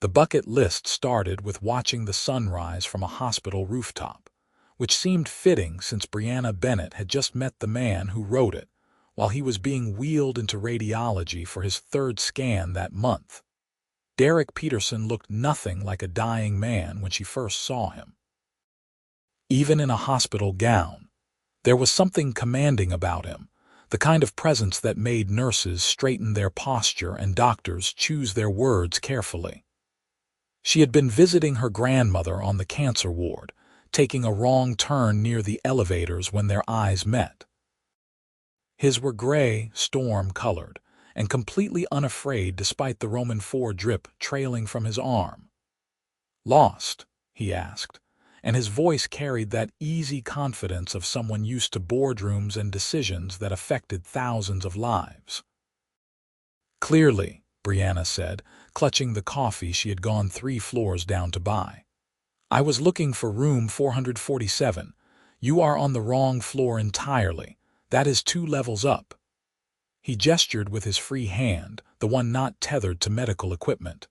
The bucket list started with watching the sunrise from a hospital rooftop, which seemed fitting since Brianna Bennett had just met the man who wrote it, while he was being wheeled into radiology for his third scan that month. Derek Peterson looked nothing like a dying man when she first saw him. Even in a hospital gown, there was something commanding about him, the kind of presence that made nurses straighten their posture and doctors choose their words carefully. She had been visiting her grandmother on the cancer ward, taking a wrong turn near the elevators when their eyes met. His were gray, storm-colored, and completely unafraid despite the Roman IV drip trailing from his arm. "Lost?" he asked, and his voice carried that easy confidence of someone used to boardrooms and decisions that affected thousands of lives. "Clearly," Brianna said, clutching the coffee she had gone 3 floors down to buy. "I was looking for room 447. You are on the wrong floor entirely. That is 2 levels up." He gestured with his free hand, the one not tethered to medical equipment.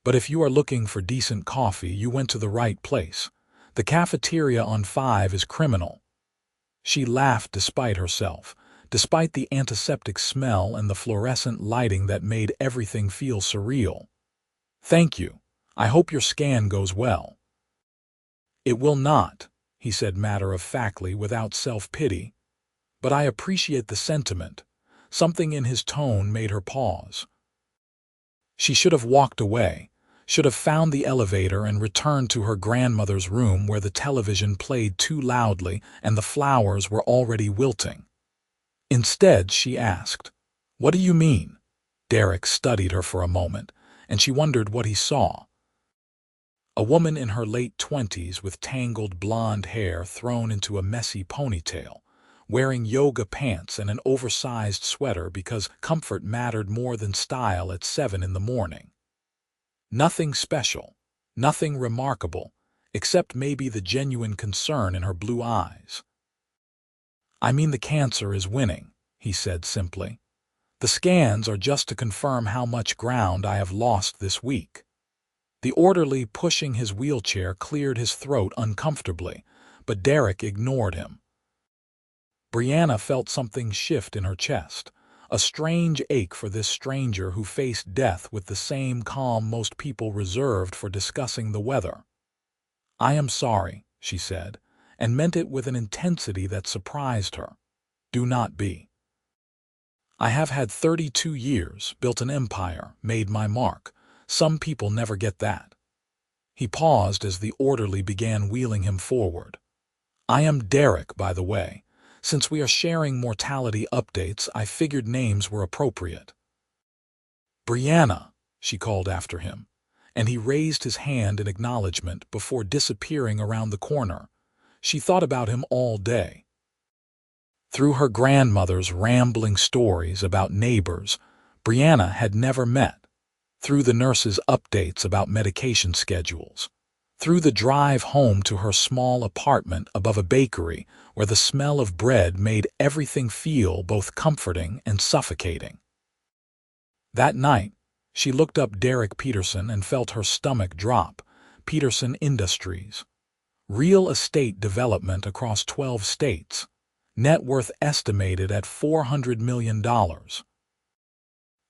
"But if you are looking for decent coffee, you went to the right place. The cafeteria on 5 is criminal." She laughed despite herself, despite the antiseptic smell and the fluorescent lighting that made everything feel surreal. "Thank you. I hope your scan goes well." "It will not," he said matter-of-factly without self-pity. "But I appreciate the sentiment." Something in his tone made her pause. She should have walked away, should have found the elevator and returned to her grandmother's room where the television played too loudly and the flowers were already wilting. Instead, she asked, "What do you mean?" Derek studied her for a moment, and she wondered what he saw. A woman in her late 20s with tangled blonde hair thrown into a messy ponytail, wearing yoga pants and an oversized sweater because comfort mattered more than style at 7 in the morning. Nothing special, nothing remarkable, except maybe the genuine concern in her blue eyes. "I mean the cancer is winning," he said simply. "The scans are just to confirm how much ground I have lost this week." The orderly pushing his wheelchair cleared his throat uncomfortably, but Derek ignored him. Brianna felt something shift in her chest, a strange ache for this stranger who faced death with the same calm most people reserved for discussing the weather. "I am sorry," she said, and meant it with an intensity that surprised her. "Do not be. I have had 32 years, built an empire, made my mark. Some people never get that." He paused as the orderly began wheeling him forward. "I am Derek, by the way. Since we are sharing mortality updates, I figured names were appropriate." "Brianna," she called after him, and he raised his hand in acknowledgement before disappearing around the corner. She thought about him all day. Through her grandmother's rambling stories about neighbors Brianna had never met, through the nurse's updates about medication schedules, through the drive home to her small apartment above a bakery where the smell of bread made everything feel both comforting and suffocating. That night, she looked up Derek Peterson and felt her stomach drop. Peterson Industries. Real estate development across 12 states. Net worth estimated at $400 million.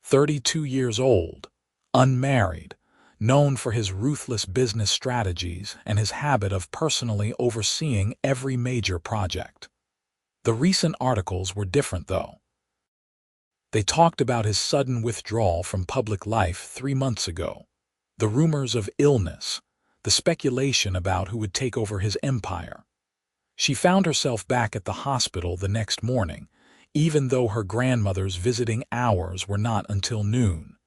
32 years old. Unmarried. Known for his ruthless business strategies and his habit of personally overseeing every major project. The recent articles were different, though. They talked about his sudden withdrawal from public life 3 months ago, the rumors of illness, the speculation about who would take over his empire. She found herself back at the hospital the next morning, even though her grandmother's visiting hours were not until noon.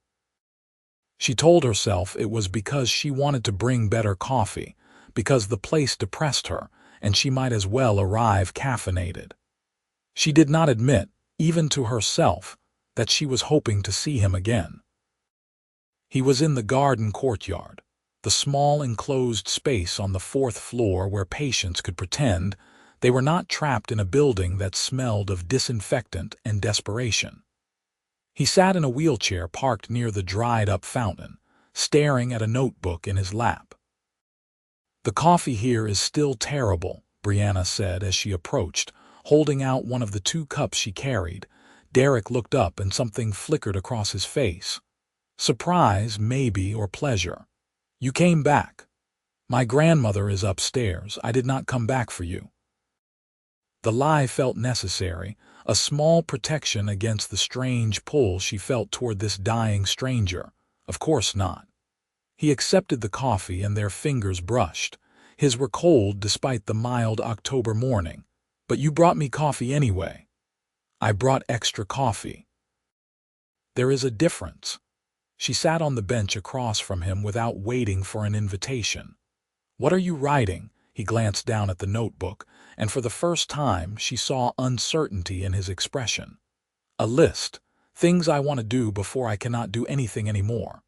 She told herself it was because she wanted to bring better coffee, because the place depressed her, and she might as well arrive caffeinated. She did not admit, even to herself, that she was hoping to see him again. He was in the garden courtyard, the small enclosed space on the 4th floor where patients could pretend they were not trapped in a building that smelled of disinfectant and desperation. He sat in a wheelchair parked near the dried-up fountain, staring at a notebook in his lap. "The coffee here is still terrible," Brianna said as she approached, holding out one of the 2 cups she carried. Derek looked up and something flickered across his face. Surprise, maybe, or pleasure. "You came back." "My grandmother is upstairs. I did not come back for you." The lie felt necessary, a small protection against the strange pull she felt toward this dying stranger. Of course not. He accepted the coffee and their fingers brushed. His were cold despite the mild October morning. "But you brought me coffee anyway." "I brought extra coffee." "There is a difference." She sat on the bench across from him without waiting for an invitation. "What are you writing?" He glanced down at the notebook, and for the first time she saw uncertainty in his expression. "A list. Things I want to do before I cannot do anything anymore."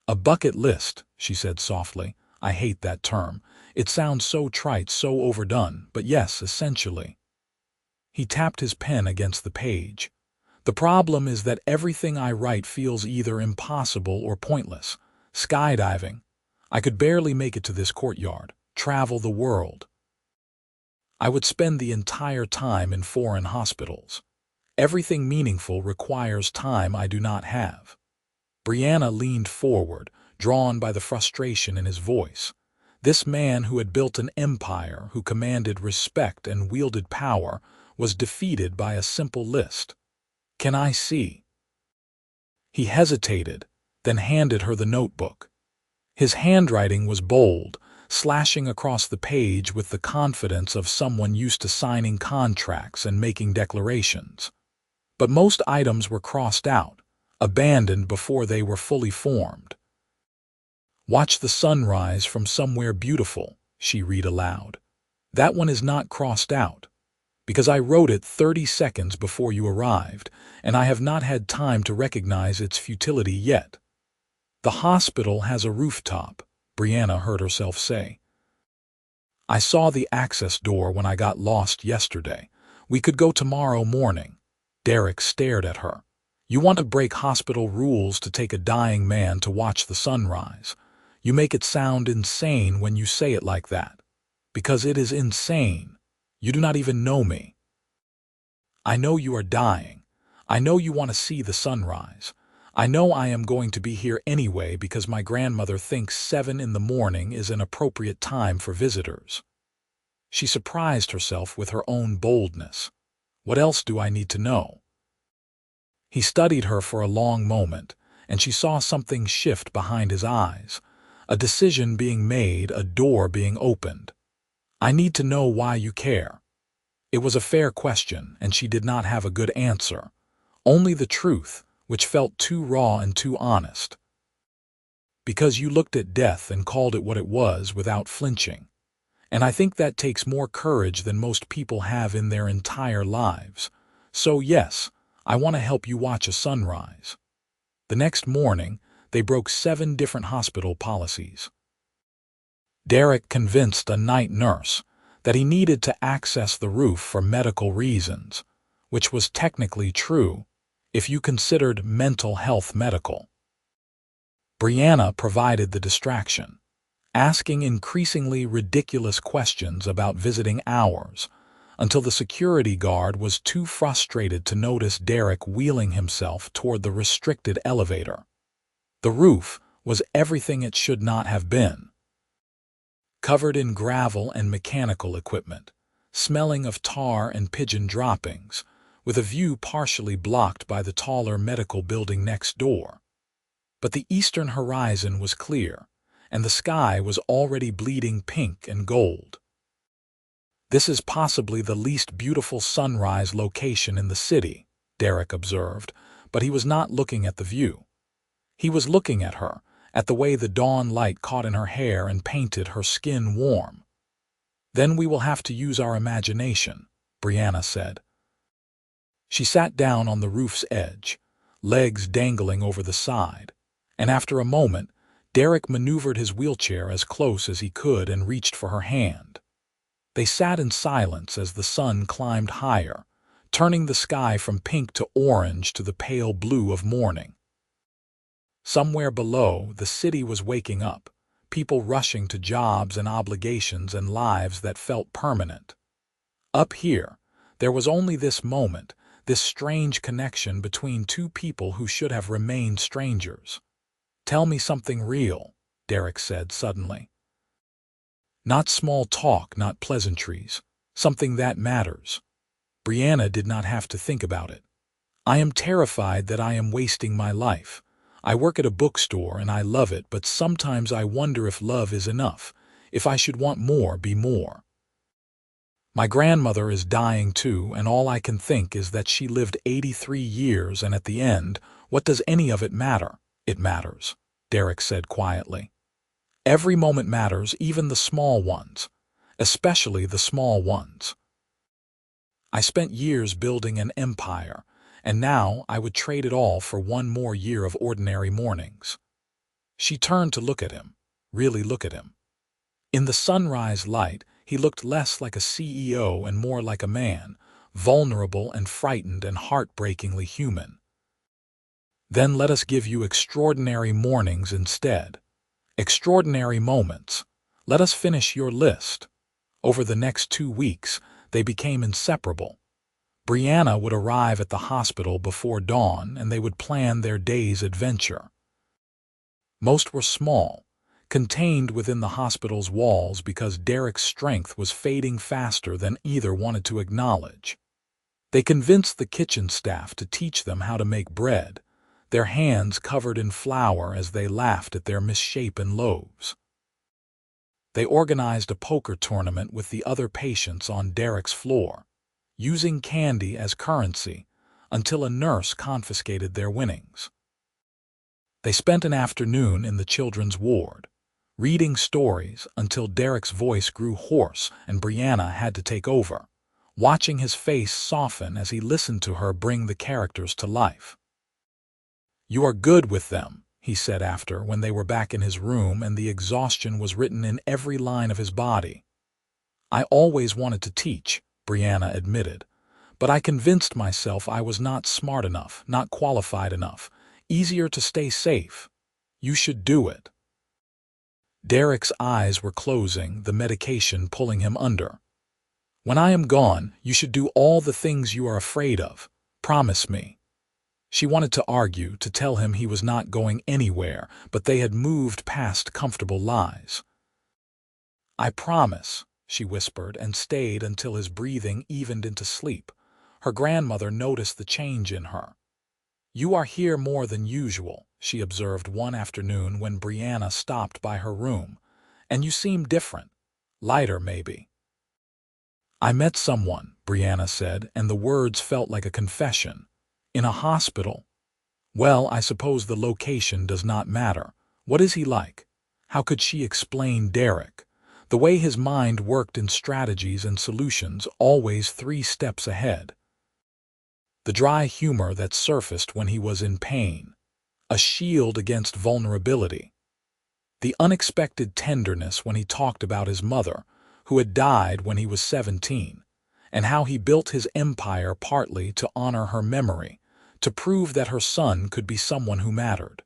"A bucket list," she said softly. "I hate that term. It sounds so trite, so overdone, but yes, essentially." He tapped his pen against the page. "The problem is that everything I write feels either impossible or pointless. Skydiving. I could barely make it to this courtyard. Travel the world. I would spend the entire time in foreign hospitals. Everything meaningful requires time I do not have." Brianna leaned forward, drawn by the frustration in his voice. This man who had built an empire, who commanded respect and wielded power, was defeated by a simple list. "Can I see?" He hesitated, then handed her the notebook. His handwriting was bold, slashing across the page with the confidence of someone used to signing contracts and making declarations. But most items were crossed out, abandoned before they were fully formed. "Watch the sunrise from somewhere beautiful," she read aloud. "That one is not crossed out, because I wrote it 30 seconds before you arrived, and I have not had time to recognize its futility yet." "The hospital has a rooftop," Brianna heard herself say. "I saw the access door when I got lost yesterday. We could go tomorrow morning." Derek stared at her. "You want to break hospital rules to take a dying man to watch the sunrise. You make it sound insane when you say it like that. Because it is insane. You do not even know me. I know you are dying. I know you want to see the sunrise. I know I am going to be here anyway because my grandmother thinks 7 in the morning is an appropriate time for visitors." She surprised herself with her own boldness. "What else do I need to know?" He studied her for a long moment, and she saw something shift behind his eyes. A decision being made, a door being opened. "I need to know why you care." It was a fair question, and she did not have a good answer. Only the truth, which felt too raw and too honest. "Because you looked at death and called it what it was without flinching. And I think that takes more courage than most people have in their entire lives. So yes, I want to help you watch a sunrise." The next morning, they broke 7 different hospital policies. Derek convinced a night nurse that he needed to access the roof for medical reasons, which was technically true if you considered mental health medical. Brianna provided the distraction, asking increasingly ridiculous questions about visiting hours, until the security guard was too frustrated to notice Derek wheeling himself toward the restricted elevator. The roof was everything it should not have been. Covered in gravel and mechanical equipment, smelling of tar and pigeon droppings, with a view partially blocked by the taller medical building next door. But the eastern horizon was clear, and the sky was already bleeding pink and gold. "This is possibly the least beautiful sunrise location in the city," Derek observed, but he was not looking at the view. He was looking at her, at the way the dawn light caught in her hair and painted her skin warm. "Then we will have to use our imagination," Brianna said. She sat down on the roof's edge, legs dangling over the side, and after a moment, Derek maneuvered his wheelchair as close as he could and reached for her hand. They sat in silence as the sun climbed higher, turning the sky from pink to orange to the pale blue of morning. Somewhere below, the city was waking up, people rushing to jobs and obligations and lives that felt permanent. Up here, there was only this moment, this strange connection between two people who should have remained strangers. "Tell me something real," Derek said suddenly. "Not small talk, not pleasantries. Something that matters." Brianna did not have to think about it. "I am terrified that I am wasting my life. I work at a bookstore and I love it, but sometimes I wonder if love is enough, if I should want more, be more. My grandmother is dying too, and all I can think is that she lived 83 years, and at the end, what does any of it matter?" "It matters," Derek said quietly. "Every moment matters, even the small ones. Especially the small ones. I spent years building an empire, and now I would trade it all for one more year of ordinary mornings." She turned to look at him, really look at him. In the sunrise light, he looked less like a CEO and more like a man, vulnerable and frightened and heartbreakingly human. "Then let us give you extraordinary mornings instead. Extraordinary moments. Let us finish your list." Over the next 2 weeks, they became inseparable. Brianna would arrive at the hospital before dawn, and they would plan their day's adventure. Most were small, contained within the hospital's walls because Derek's strength was fading faster than either wanted to acknowledge. They convinced the kitchen staff to teach them how to make bread, their hands covered in flour as they laughed at their misshapen loaves. They organized a poker tournament with the other patients on Derek's floor, using candy as currency until a nurse confiscated their winnings. They spent an afternoon in the children's ward, reading stories until Derek's voice grew hoarse and Brianna had to take over, watching his face soften as he listened to her bring the characters to life. "You are good with them," he said after, when they were back in his room and the exhaustion was written in every line of his body. "I always wanted to teach," Brianna admitted, "but I convinced myself I was not smart enough, not qualified enough, easier to stay safe. You should do it." Derek's eyes were closing, the medication pulling him under. "When I am gone, you should do all the things you are afraid of. Promise me." She wanted to argue, to tell him he was not going anywhere, but they had moved past comfortable lies. "I promise," she whispered, and stayed until his breathing evened into sleep. Her grandmother noticed the change in her. "You are here more than usual," she observed one afternoon when Brianna stopped by her room, "and you seem different. Lighter, maybe." "I met someone," Brianna said, and the words felt like a confession. "In a hospital. Well, I suppose the location does not matter. What is he like?" How could she explain Derek? The way his mind worked in strategies and solutions, always 3 steps ahead. The dry humor that surfaced when he was in pain. A shield against vulnerability. The unexpected tenderness when he talked about his mother, who had died when he was 17, and how he built his empire partly to honor her memory, to prove that her son could be someone who mattered.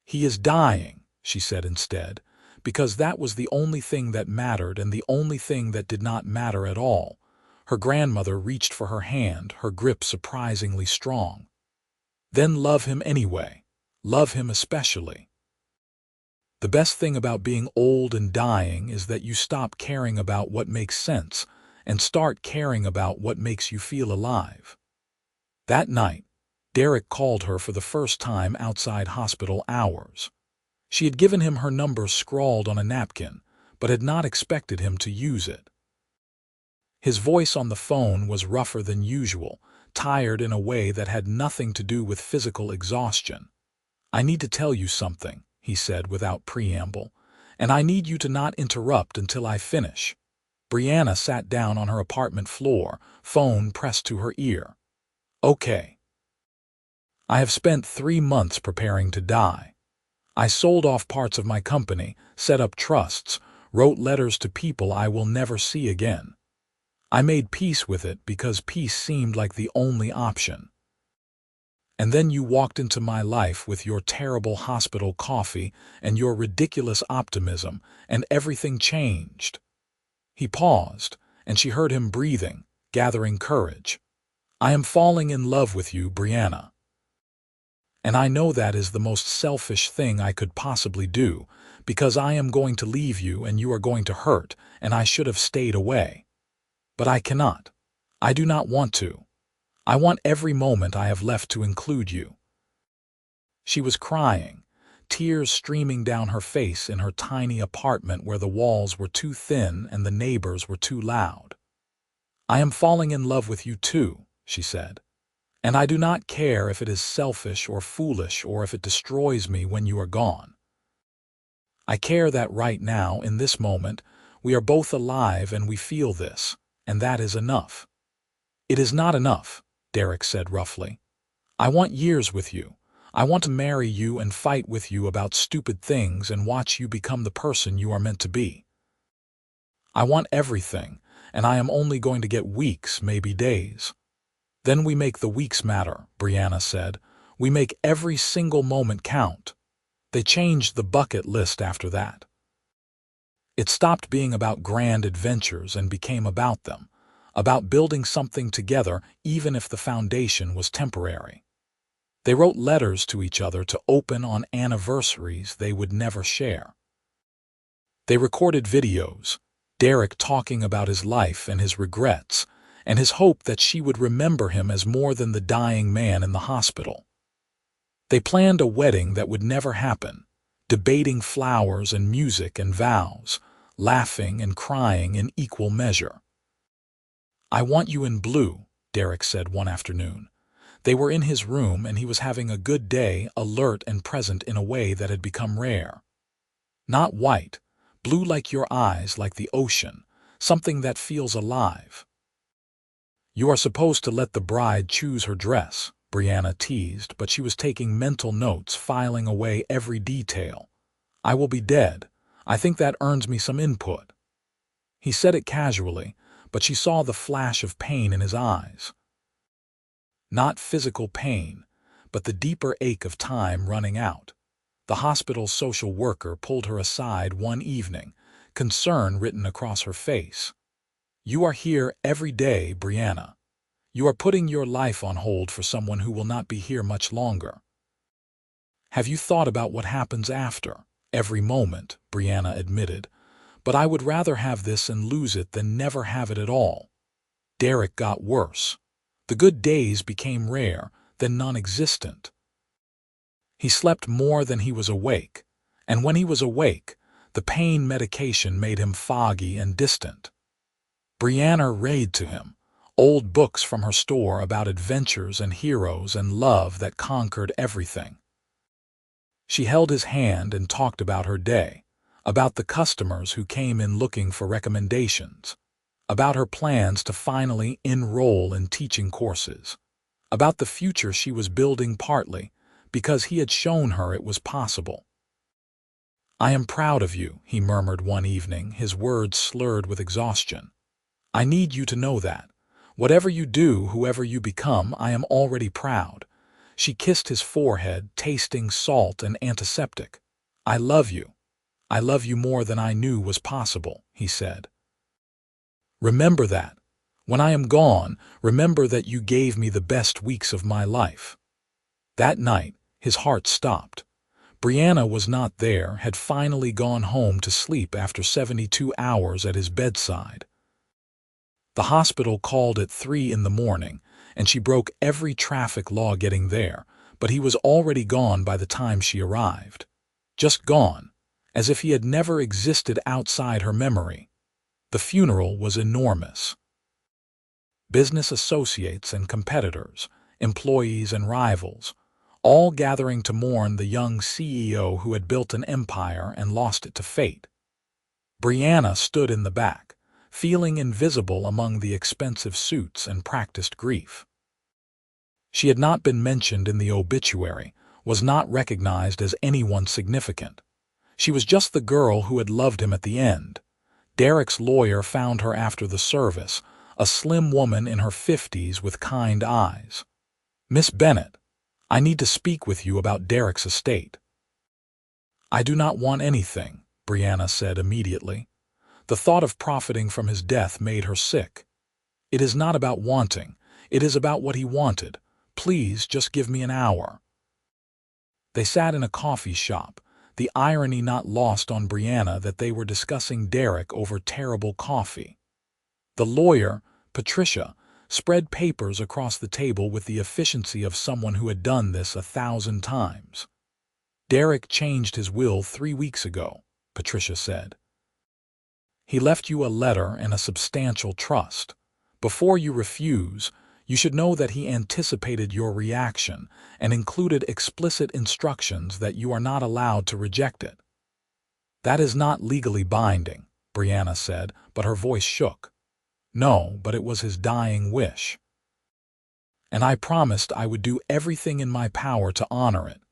"He is dying," she said instead, because that was the only thing that mattered and the only thing that did not matter at all. Her grandmother reached for her hand, her grip surprisingly strong. "Then love him anyway. Love him especially. The best thing about being old and dying is that you stop caring about what makes sense and start caring about what makes you feel alive." That night, Derek called her for the first time outside hospital hours. She had given him her number scrawled on a napkin, but had not expected him to use it. His voice on the phone was rougher than usual, tired in a way that had nothing to do with physical exhaustion. "I need to tell you something," he said without preamble, "and I need you to not interrupt until I finish." Brianna sat down on her apartment floor, phone pressed to her ear. "Okay. I have spent 3 months preparing to die. I sold off parts of my company, set up trusts, wrote letters to people I will never see again. I made peace with it because peace seemed like the only option. And then you walked into my life with your terrible hospital coffee and your ridiculous optimism, and everything changed." He paused, and she heard him breathing, gathering courage. "I am falling in love with you, Brianna. And I know that is the most selfish thing I could possibly do, because I am going to leave you and you are going to hurt, and I should have stayed away. But I cannot. I do not want to. I want every moment I have left to include you." She was crying, tears streaming down her face in her tiny apartment where the walls were too thin and the neighbors were too loud. "I am falling in love with you too," she said. "And I do not care if it is selfish or foolish or if it destroys me when you are gone. I care that right now, in this moment, we are both alive and we feel this, and that is enough." "It is not enough," Derek said roughly. "I want years with you. I want to marry you and fight with you about stupid things and watch you become the person you are meant to be. I want everything, and I am only going to get weeks, maybe days." "Then we make the weeks matter," Brianna said. "We make every single moment count." They changed the bucket list after that. It stopped being about grand adventures and became about them, about building something together even if the foundation was temporary. They wrote letters to each other to open on anniversaries they would never share. They recorded videos, Derek talking about his life and his regrets, and his hope that she would remember him as more than the dying man in the hospital. They planned a wedding that would never happen, debating flowers and music and vows, laughing and crying in equal measure. "I want you in blue," Derek said one afternoon. They were in his room and he was having a good day, alert and present in a way that had become rare. "Not white, blue like your eyes, like the ocean, something that feels alive." "You are supposed to let the bride choose her dress," Brianna teased, but she was taking mental notes, filing away every detail. "I will be dead. I think that earns me some input." He said it casually, but she saw the flash of pain in his eyes. Not physical pain, but the deeper ache of time running out. The hospital's social worker pulled her aside one evening, concern written across her face. "You are here every day, Brianna. You are putting your life on hold for someone who will not be here much longer. Have you thought about what happens after?" "Every moment," Brianna admitted. "But I would rather have this and lose it than never have it at all." Derek got worse. The good days became rare, then non-existent. He slept more than he was awake, and when he was awake, the pain medication made him foggy and distant. Brianna read to him, old books from her store about adventures and heroes and love that conquered everything. She held his hand and talked about her day, about the customers who came in looking for recommendations, about her plans to finally enroll in teaching courses, about the future she was building partly because he had shown her it was possible. "I am proud of you," he murmured one evening, his words slurred with exhaustion. "I need you to know that. Whatever you do, whoever you become, I am already proud." She kissed his forehead, tasting salt and antiseptic. "I love you. I love you more than I knew was possible," he said. "Remember that. When I am gone, remember that you gave me the best weeks of my life." That night, his heart stopped. Brianna was not there, had finally gone home to sleep after 72 hours at his bedside. The hospital called at 3 in the morning, and she broke every traffic law getting there, but he was already gone by the time she arrived. Just gone, as if he had never existed outside her memory. The funeral was enormous. Business associates and competitors, employees and rivals, all gathering to mourn the young CEO who had built an empire and lost it to fate. Brianna stood in the back, feeling invisible among the expensive suits and practiced grief. She had not been mentioned in the obituary, was not recognized as anyone significant. She was just the girl who had loved him at the end. Derek's lawyer found her after the service, a slim woman in her 50s with kind eyes. "Miss Bennett, I need to speak with you about Derek's estate." "I do not want anything," Brianna said immediately. The thought of profiting from his death made her sick. "It is not about wanting. It is about what he wanted. Please just give me an hour." They sat in a coffee shop, the irony not lost on Brianna that they were discussing Derek over terrible coffee. The lawyer, Patricia, spread papers across the table with the efficiency of someone who had done this 1,000 times. "Derek changed his will 3 weeks ago," Patricia said. "He left you a letter and a substantial trust. Before you refuse, you should know that he anticipated your reaction and included explicit instructions that you are not allowed to reject it." "That is not legally binding," Brianna said, but her voice shook. "No, but it was his dying wish. And I promised I would do everything in my power to honor it."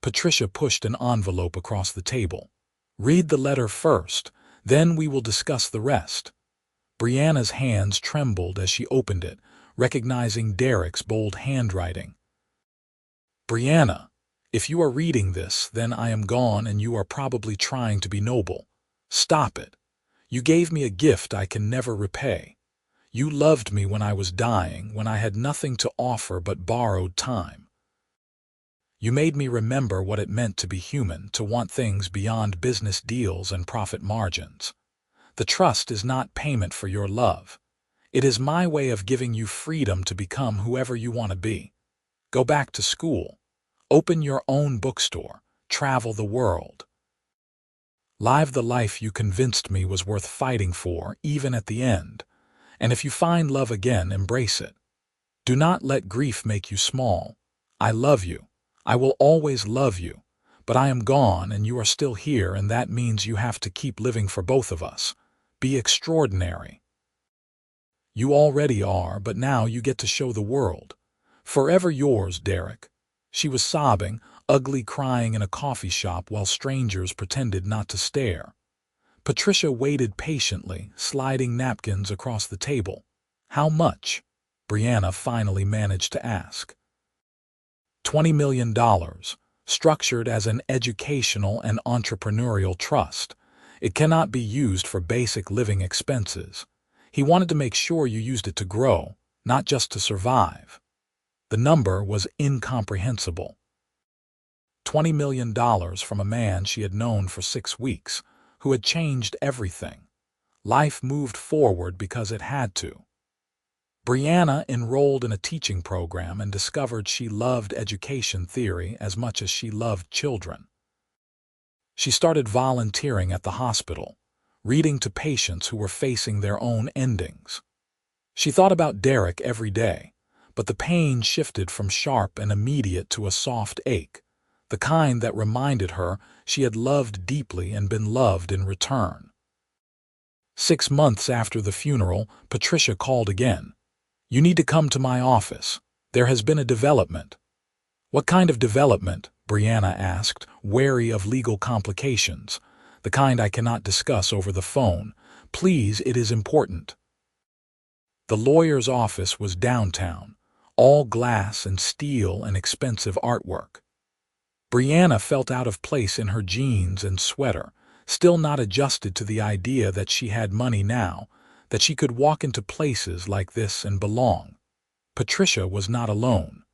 Patricia pushed an envelope across the table. "Read the letter first, then we will discuss the rest." Brianna's hands trembled as she opened it, recognizing Derek's bold handwriting. "Brianna, if you are reading this, then I am gone and you are probably trying to be noble. Stop it. You gave me a gift I can never repay. You loved me when I was dying, when I had nothing to offer but borrowed time. You made me remember what it meant to be human, to want things beyond business deals and profit margins. The trust is not payment for your love. It is my way of giving you freedom to become whoever you want to be. Go back to school. Open your own bookstore. Travel the world. Live the life you convinced me was worth fighting for, even at the end. And if you find love again, embrace it. Do not let grief make you small. I love you. I will always love you. But I am gone and you are still here, and that means you have to keep living for both of us. Be extraordinary. You already are, but now you get to show the world. Forever yours, Derek." She was sobbing, ugly crying in a coffee shop while strangers pretended not to stare. Patricia waited patiently, sliding napkins across the table. "How much?" Brianna finally managed to ask. $20 million, structured as an educational and entrepreneurial trust. It cannot be used for basic living expenses. He wanted to make sure you used it to grow, not just to survive. The number was incomprehensible. $20 million from a man she had known for 6 weeks, who had changed everything. Life moved forward because it had to. Brianna enrolled in a teaching program and discovered she loved education theory as much as she loved children. She started volunteering at the hospital, reading to patients who were facing their own endings. She thought about Derek every day, but the pain shifted from sharp and immediate to a soft ache, the kind that reminded her she had loved deeply and been loved in return. 6 months after the funeral, Patricia called again. "You need to come to my office. There has been a development." "What kind of development?" Brianna asked, wary of legal complications. "The kind I cannot discuss over the phone. Please, it is important." The lawyer's office was downtown, all glass and steel and expensive artwork. Brianna felt out of place in her jeans and sweater, still not adjusted to the idea that she had money now, that she could walk into places like this and belong. Patricia was not alone.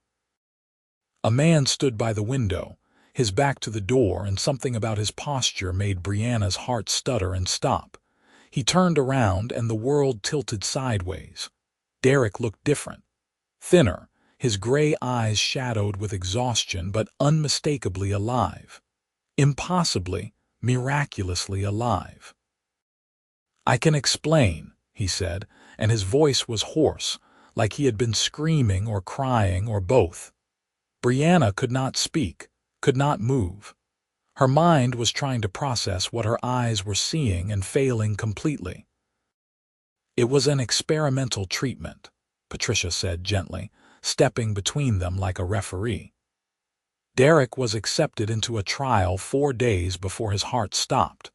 A man stood by the window, his back to the door, and something about his posture made Brianna's heart stutter and stop. He turned around and the world tilted sideways. Derek looked different. Thinner, his gray eyes shadowed with exhaustion but unmistakably alive. Impossibly, miraculously alive. "I can explain," he said, and his voice was hoarse, like he had been screaming or crying or both. Brianna could not speak, could not move. Her mind was trying to process what her eyes were seeing and failing completely. "It was an experimental treatment," Patricia said gently, stepping between them like a referee. Derek was accepted into a trial 4 days before his heart stopped.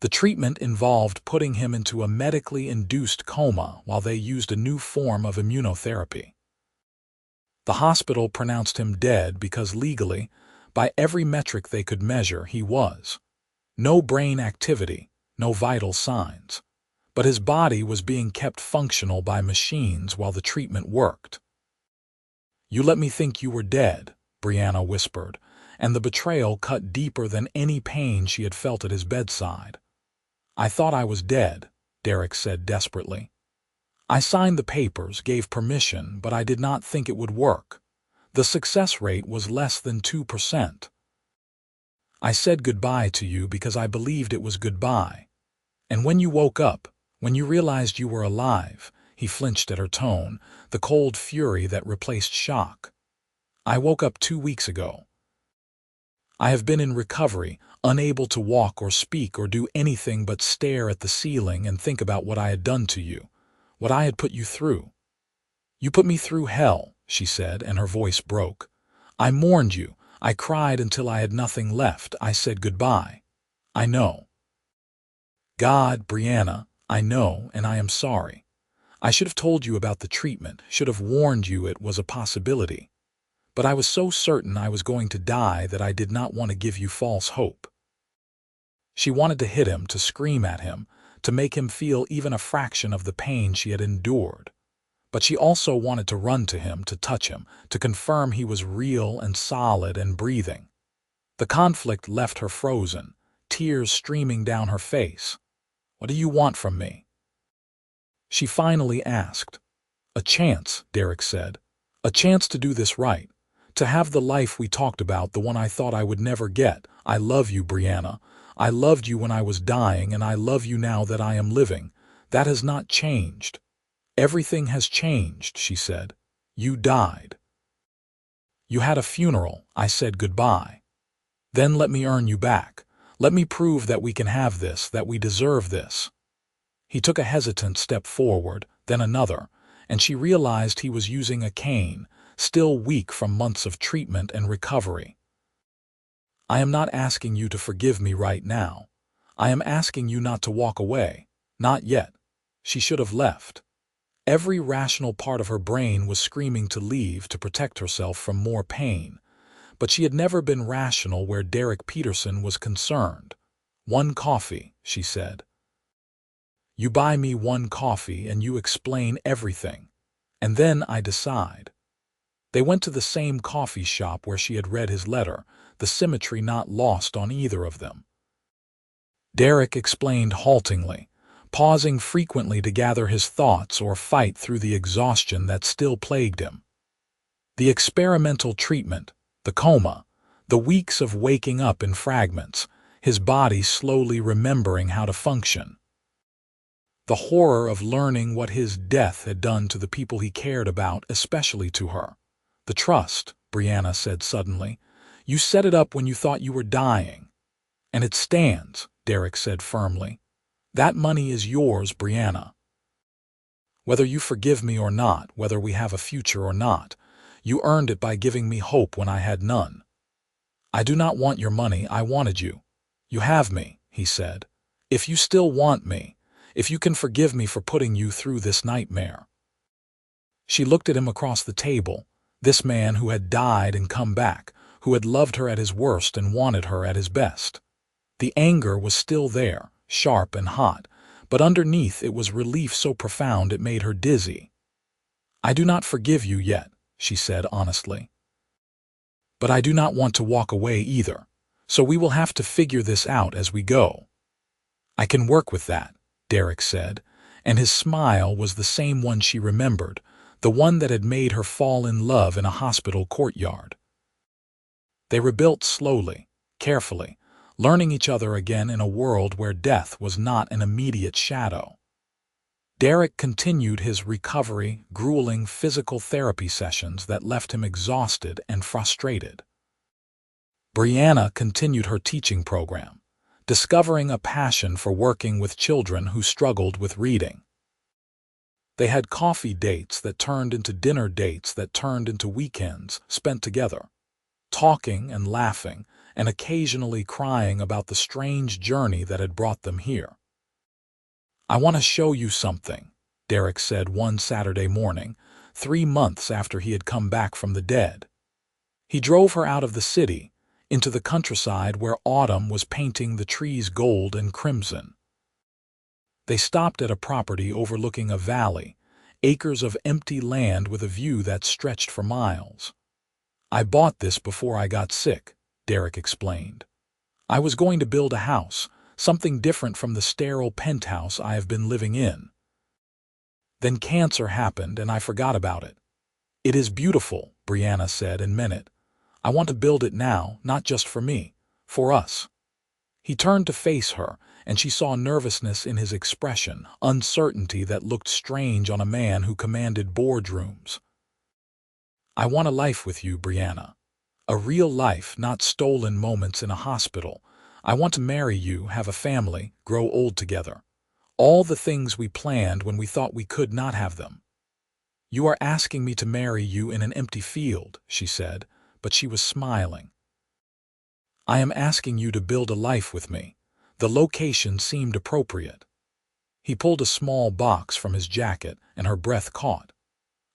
The treatment involved putting him into a medically induced coma while they used a new form of immunotherapy. The hospital pronounced him dead because legally, by every metric they could measure, he was. No brain activity, no vital signs. But his body was being kept functional by machines while the treatment worked. "You let me think you were dead," Brianna whispered, and the betrayal cut deeper than any pain she had felt at his bedside. "I thought I was dead," Derek said desperately. "I signed the papers, gave permission, but I did not think it would work. The success rate was less than 2%. I said goodbye to you because I believed it was goodbye. And when you woke up, when you realized you were alive," he flinched at her tone, the cold fury that replaced shock. "I woke up 2 weeks ago. I have been in recovery, unable to walk or speak or do anything but stare at the ceiling and think about what I had done to you, what I had put you through." "You put me through hell," she said, and her voice broke. "I mourned you. I cried until I had nothing left. I said goodbye. I know. God, Brianna, I know, and I am sorry. I should have told you about the treatment, should have warned you it was a possibility. But I was so certain I was going to die that I did not want to give you false hope." She wanted to hit him, to scream at him, to make him feel even a fraction of the pain she had endured. But she also wanted to run to him, to touch him, to confirm he was real and solid and breathing. The conflict left her frozen, tears streaming down her face. "What do you want from me?" she finally asked. "A chance," Derek said. "A chance to do this right. To have the life we talked about, the one I thought I would never get. I love you, Brianna. I loved you when I was dying, and I love you now that I am living. That has not changed." "Everything has changed," she said. "You died. You had a funeral. I said goodbye. Then let me earn you back. Let me prove that we can have this, that we deserve this." He took a hesitant step forward, then another, and she realized he was using a cane, still weak from months of treatment and recovery. "I am not asking you to forgive me right now. I am asking you not to walk away. Not yet." She should have left. Every rational part of her brain was screaming to leave, to protect herself from more pain. But she had never been rational where Derek Peterson was concerned. "One coffee," she said. "You buy me one coffee and you explain everything. And then I decide." They went to the same coffee shop where she had read his letter, the symmetry not lost on either of them. Derek explained haltingly, pausing frequently to gather his thoughts or fight through the exhaustion that still plagued him. The experimental treatment, the coma, the weeks of waking up in fragments, his body slowly remembering how to function. The horror of learning what his death had done to the people he cared about, especially to her. "The trust," Brianna said suddenly. "You set it up when you thought you were dying." "And it stands," Derek said firmly. "That money is yours, Brianna. Whether you forgive me or not, whether we have a future or not, you earned it by giving me hope when I had none. I do not want your money, I wanted you. You have me," he said. "If you still want me, if you can forgive me for putting you through this nightmare." She looked at him across the table, this man who had died and come back, who had loved her at his worst and wanted her at his best. The anger was still there, sharp and hot, but underneath it was relief so profound it made her dizzy. "I do not forgive you yet," she said honestly. "But I do not want to walk away either, so we will have to figure this out as we go." "I can work with that," Derek said, and his smile was the same one she remembered, the one that had made her fall in love in a hospital courtyard. They rebuilt slowly, carefully, learning each other again in a world where death was not an immediate shadow. Derek continued his recovery, grueling physical therapy sessions that left him exhausted and frustrated. Brianna continued her teaching program, discovering a passion for working with children who struggled with reading. They had coffee dates that turned into dinner dates that turned into weekends spent together, talking and laughing, and occasionally crying about the strange journey that had brought them here. "I want to show you something," Derek said one Saturday morning, 3 months after he had come back from the dead. He drove her out of the city, into the countryside where autumn was painting the trees gold and crimson. They stopped at a property overlooking a valley, acres of empty land with a view that stretched for miles. "I bought this before I got sick," Derek explained. "I was going to build a house, something different from the sterile penthouse I have been living in. Then cancer happened and I forgot about it." "It is beautiful," Brianna said and meant it. "I want to build it now, not just for me, for us." He turned to face her, and she saw nervousness in his expression, uncertainty that looked strange on a man who commanded boardrooms. "I want a life with you, Brianna. A real life, not stolen moments in a hospital. I want to marry you, have a family, grow old together. All the things we planned when we thought we could not have them." "You are asking me to marry you in an empty field," she said, but she was smiling. "I am asking you to build a life with me." The location seemed appropriate. He pulled a small box from his jacket, and her breath caught.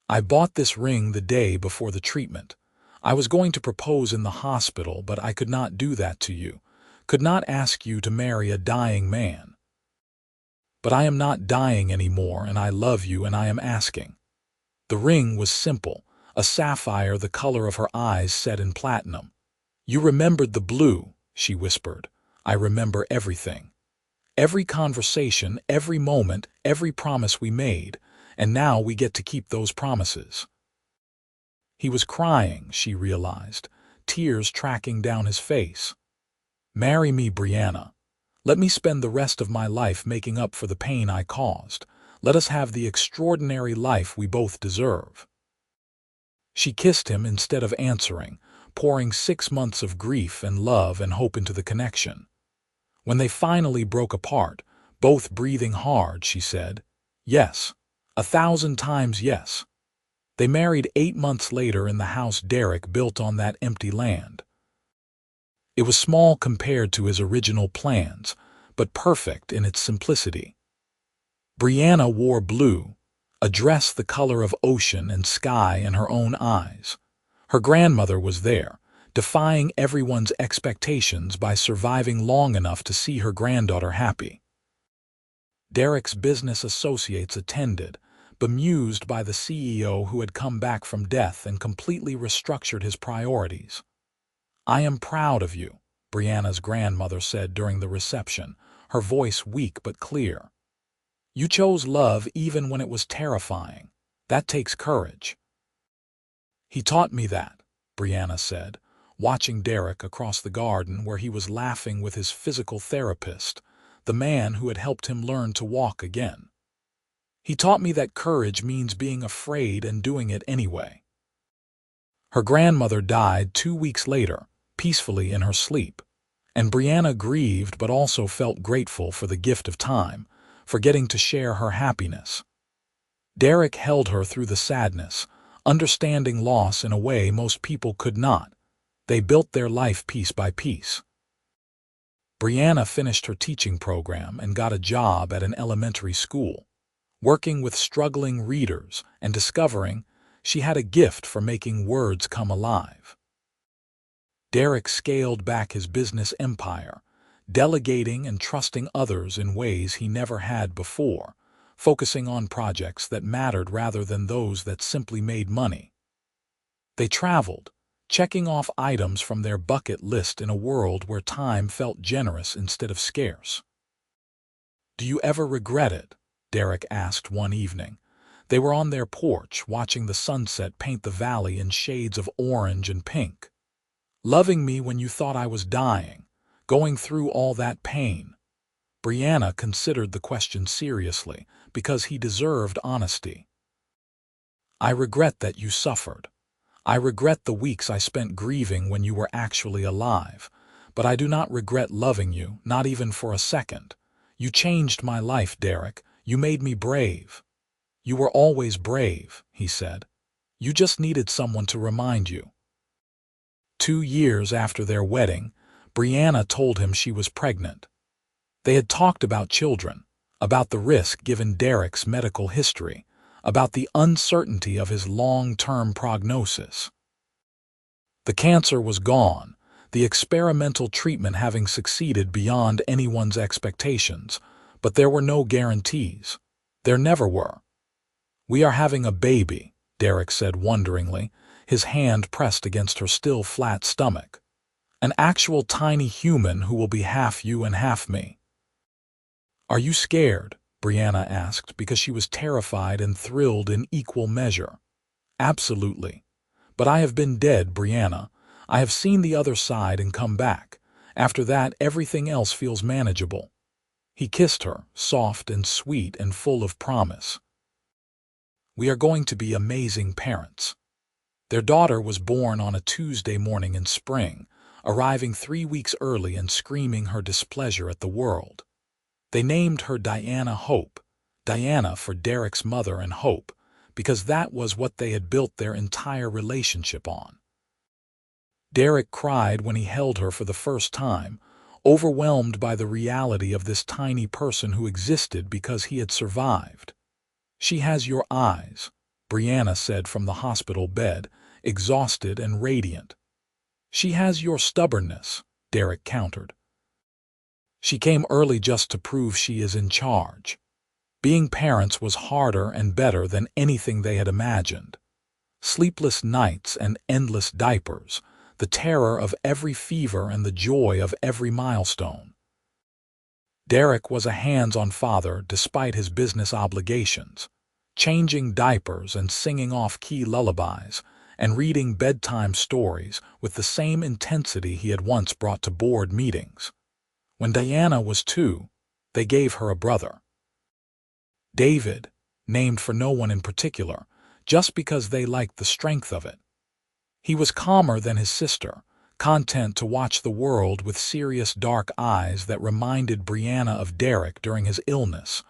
"I bought this ring the day before the treatment. I was going to propose in the hospital, but I could not do that to you, could not ask you to marry a dying man. But I am not dying anymore, and I love you, and I am asking." The ring was simple, a sapphire the color of her eyes set in platinum. "You remembered the blue," she whispered. "I remember everything. Every conversation, every moment, every promise we made, and now we get to keep those promises." He was crying, she realized, tears tracking down his face. "Marry me, Brianna. Let me spend the rest of my life making up for the pain I caused. Let us have the extraordinary life we both deserve." She kissed him instead of answering, pouring 6 months of grief and love and hope into the connection. When they finally broke apart, both breathing hard, she said, "Yes, 1,000 times yes." They married 8 months later in the house Derek built on that empty land. It was small compared to his original plans, but perfect in its simplicity. Brianna wore blue, a dress the color of ocean and sky in her own eyes. Her grandmother was there, defying everyone's expectations by surviving long enough to see her granddaughter happy. Derek's business associates attended, bemused by the CEO who had come back from death and completely restructured his priorities. "I am proud of you," Brianna's grandmother said during the reception, her voice weak but clear. "You chose love even when it was terrifying. That takes courage." "He taught me that," Brianna said, watching Derek across the garden where he was laughing with his physical therapist, the man who had helped him learn to walk again. "He taught me that courage means being afraid and doing it anyway." Her grandmother died 2 weeks later, peacefully in her sleep, and Brianna grieved but also felt grateful for the gift of time, for getting to share her happiness. Derek held her through the sadness, understanding loss in a way most people could not. They built their life piece by piece. Brianna finished her teaching program and got a job at an elementary school, working with struggling readers and discovering she had a gift for making words come alive. Derek scaled back his business empire, delegating and trusting others in ways he never had before, focusing on projects that mattered rather than those that simply made money. They traveled, checking off items from their bucket list in a world where time felt generous instead of scarce. "Do you ever regret it?" Derek asked one evening. They were on their porch watching the sunset paint the valley in shades of orange and pink. "Loving me when you thought I was dying, going through all that pain." Brianna considered the question seriously because he deserved honesty. "I regret that you suffered. I regret the weeks I spent grieving when you were actually alive, but I do not regret loving you, not even for a second. You changed my life, Derek. You made me brave." "You were always brave," he said. "You just needed someone to remind you." 2 years after their wedding, Brianna told him she was pregnant. They had talked about children, about the risk given Derek's medical history, about the uncertainty of his long-term prognosis. The cancer was gone, the experimental treatment having succeeded beyond anyone's expectations, but there were no guarantees. There never were. "We are having a baby," Derek said wonderingly, his hand pressed against her still flat stomach. "An actual tiny human who will be half you and half me." "Are you scared?" Brianna asked, because she was terrified and thrilled in equal measure. "Absolutely. But I have been dead, Brianna. I have seen the other side and come back. After that, everything else feels manageable." He kissed her, soft and sweet and full of promise. "We are going to be amazing parents." Their daughter was born on a Tuesday morning in spring, arriving 3 weeks early and screaming her displeasure at the world. They named her Diana Hope, Diana for Derek's mother and Hope, because that was what they had built their entire relationship on. Derek cried when he held her for the first time, overwhelmed by the reality of this tiny person who existed because he had survived. "She has your eyes," Brianna said from the hospital bed, exhausted and radiant. "She has your stubbornness," Derek countered. "She came early just to prove she is in charge." Being parents was harder and better than anything they had imagined. Sleepless nights and endless diapers, the terror of every fever and the joy of every milestone. Derek was a hands-on father despite his business obligations, changing diapers and singing off-key lullabies and reading bedtime stories with the same intensity he had once brought to board meetings. When Diana was 2, they gave her a brother. David, named for no one in particular, just because they liked the strength of it. He was calmer than his sister, content to watch the world with serious dark eyes that reminded Brianna of Derek during his illness,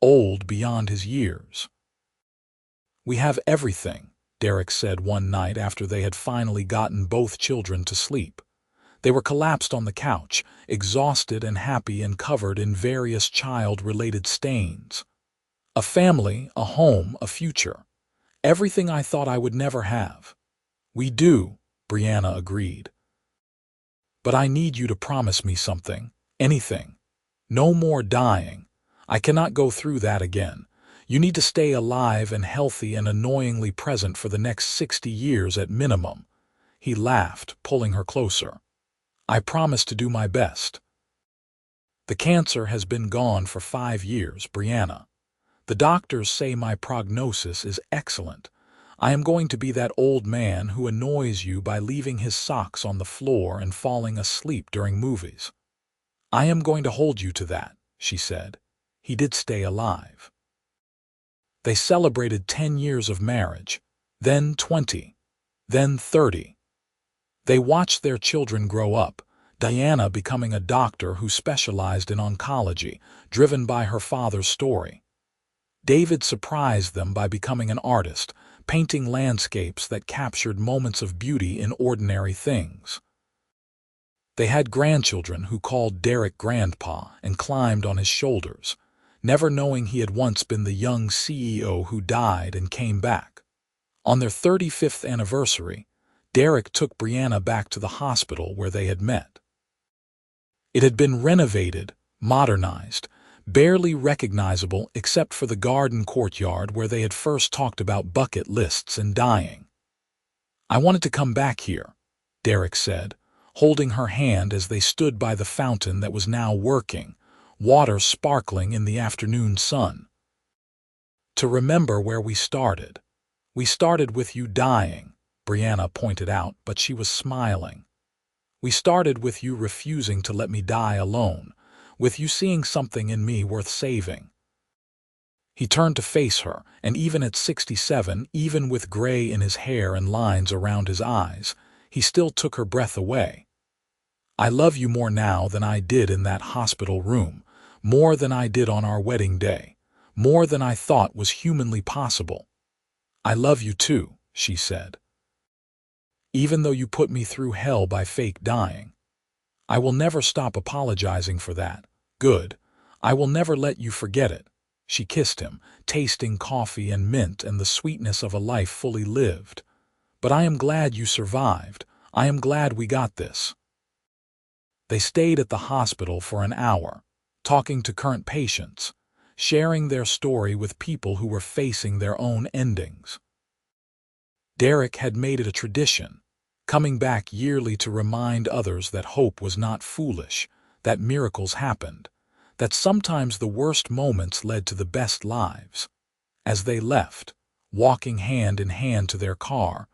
old beyond his years. "We have everything," Derek said one night after they had finally gotten both children to sleep. They were collapsed on the couch, exhausted and happy and covered in various child-related stains. "A family, a home, a future. Everything I thought I would never have." "We do," Brianna agreed. "But I need you to promise me something, anything. No more dying. I cannot go through that again. You need to stay alive and healthy and annoyingly present for the next 60 years at minimum." He laughed, pulling her closer. "I promise to do my best." "The cancer has been gone for 5 years, Brianna. The doctors say my prognosis is excellent. I am going to be that old man who annoys you by leaving his socks on the floor and falling asleep during movies. I am going to hold you to that," she said. He did stay alive. They celebrated 10 years of marriage, then 20, then 30. They watched their children grow up, Diana becoming a doctor who specialized in oncology, driven by her father's story. David surprised them by becoming an artist, painting landscapes that captured moments of beauty in ordinary things. They had grandchildren who called Derek Grandpa and climbed on his shoulders, never knowing he had once been the young CEO who died and came back. On their 35th anniversary, Derek took Brianna back to the hospital where they had met. It had been renovated, modernized, barely recognizable except for the garden courtyard where they had first talked about bucket lists and dying. "I wanted to come back here," Derek said, holding her hand as they stood by the fountain that was now working, water sparkling in the afternoon sun. "To remember where we started. We started with you dying," Brianna pointed out, but she was smiling. "We started with you refusing to let me die alone, with you seeing something in me worth saving." He turned to face her, and even at 67, even with gray in his hair and lines around his eyes, he still took her breath away. "I love you more now than I did in that hospital room, more than I did on our wedding day, more than I thought was humanly possible." "I love you too," she said. "Even though you put me through hell by fake dying. I will never stop apologizing for that. Good. I will never let you forget it." She kissed him, tasting coffee and mint and the sweetness of a life fully lived. "But I am glad you survived. I am glad we got this." They stayed at the hospital for an hour, talking to current patients, sharing their story with people who were facing their own endings. Derek had made it a tradition, coming back yearly to remind others that hope was not foolish, that miracles happened, that sometimes the worst moments led to the best lives. As they left, walking hand in hand to their car,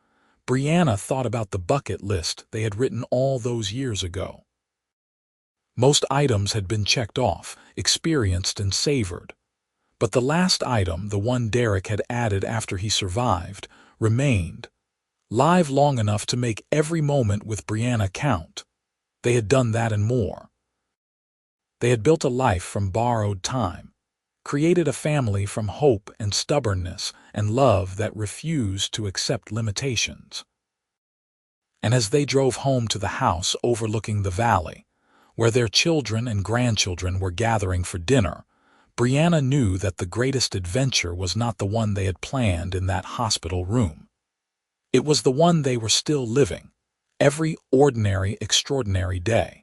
Brianna thought about the bucket list they had written all those years ago. Most items had been checked off, experienced and savored. But the last item, the one Derek had added after he survived, remained, live long enough to make every moment with Brianna count. They had done that and more. They had built a life from borrowed time, created a family from hope and stubbornness and love that refused to accept limitations. And as they drove home to the house overlooking the valley, where their children and grandchildren were gathering for dinner, Brianna knew that the greatest adventure was not the one they had planned in that hospital room. It was the one they were still living, every ordinary, extraordinary day.